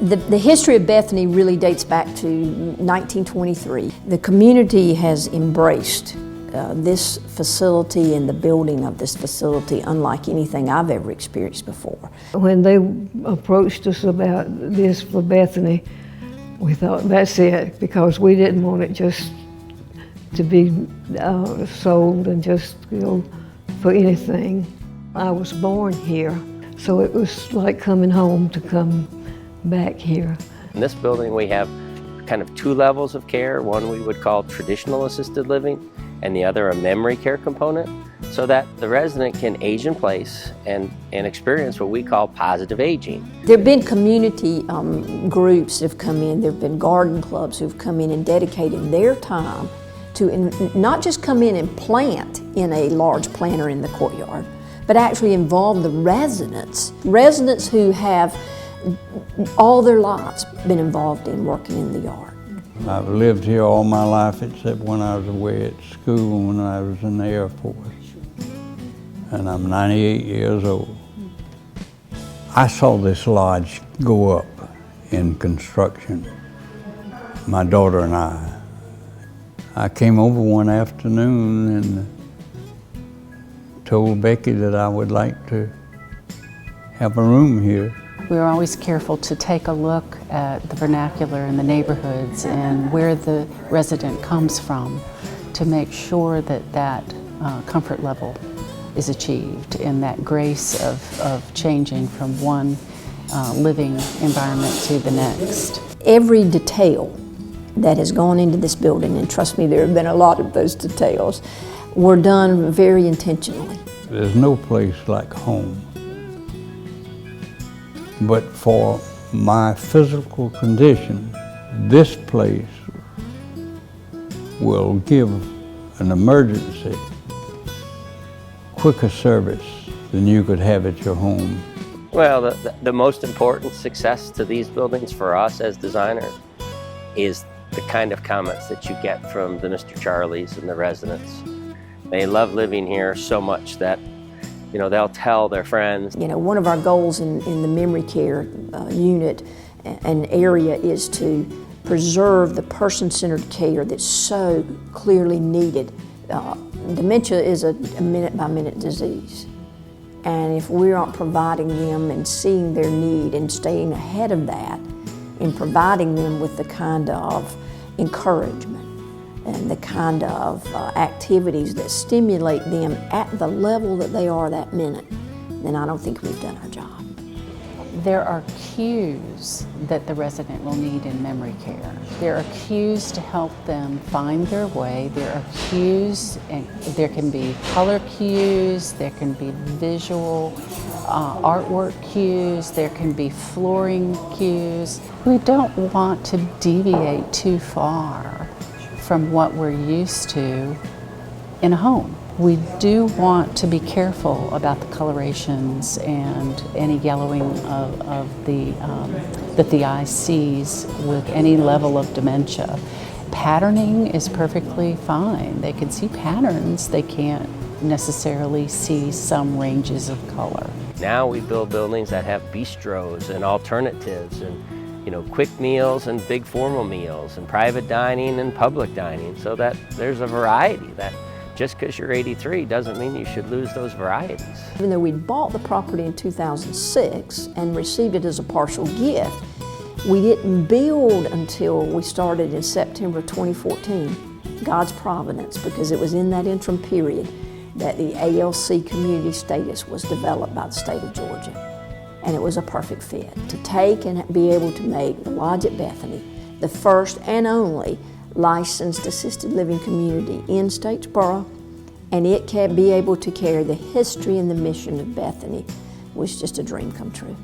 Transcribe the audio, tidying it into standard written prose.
The history of Bethany really dates back to 1923. The community has embraced this facility and the building of this facility unlike anything I've ever experienced before. When they approached us about this for Bethany, we thought, that's it, because we didn't want it just to be sold and just, for anything. I was born here, so it was like coming home to come back here. In this building we have kind of two levels of care. One we would call traditional assisted living, and the other a memory care component, so that the resident can age in place and experience what we call positive aging. There have been community groups that have come in, there have been garden clubs who have come in and dedicated their time to not just come in and plant in a large planter in the courtyard, but actually involve the residents who have all their lives been involved in working in the yard. I've lived here all my life except when I was away at school and when I was in the Air Force. And I'm 98 years old. I saw this lodge go up in construction, my daughter and I. I came over one afternoon and told Becky that I would like to have a room here. We were always careful to take a look at the vernacular in the neighborhoods and where the resident comes from to make sure that that comfort level is achieved and that grace of changing from one living environment to the next. Every detail that has gone into this building, and trust me, there have been a lot of those details, were done very intentionally. There's no place like home. But for my physical condition, this place will give an emergency quicker service than you could have at your home. Well, the most important success to these buildings for us as designers is the kind of comments that you get from the Mr. Charlies and the residents. They love living here so much that they'll tell their friends. One of our goals in the memory care unit and area is to preserve the person-centered care that's so clearly needed. Dementia is a minute-by-minute disease. And if we aren't providing them and seeing their need and staying ahead of that and providing them with the kind of encouragement and the kind of activities that stimulate them at the level that they are that minute, then I don't think we've done our job. There are cues that the resident will need in memory care. There are cues to help them find their way. There are cues, and there can be color cues, there can be visual artwork cues, there can be flooring cues. We don't want to deviate too far from what we're used to in a home. We do want to be careful about the colorations and any yellowing that the eye sees with any level of dementia. Patterning is perfectly fine. They can see patterns, they can't necessarily see some ranges of color. Now we build buildings that have bistros and alternatives and quick meals and big formal meals and private dining and public dining, so that there's a variety. That just because you're 83 doesn't mean you should lose those varieties. Even though we bought the property in 2006 and received it as a partial gift, we didn't build until we started in September 2014. God's providence, because it was in that interim period that the ALC community status was developed by the state of Georgia. And it was a perfect fit to take and be able to make the Lodge at Bethany the first and only licensed assisted living community in Statesboro, and it can be able to carry the history and the mission of Bethany was just a dream come true.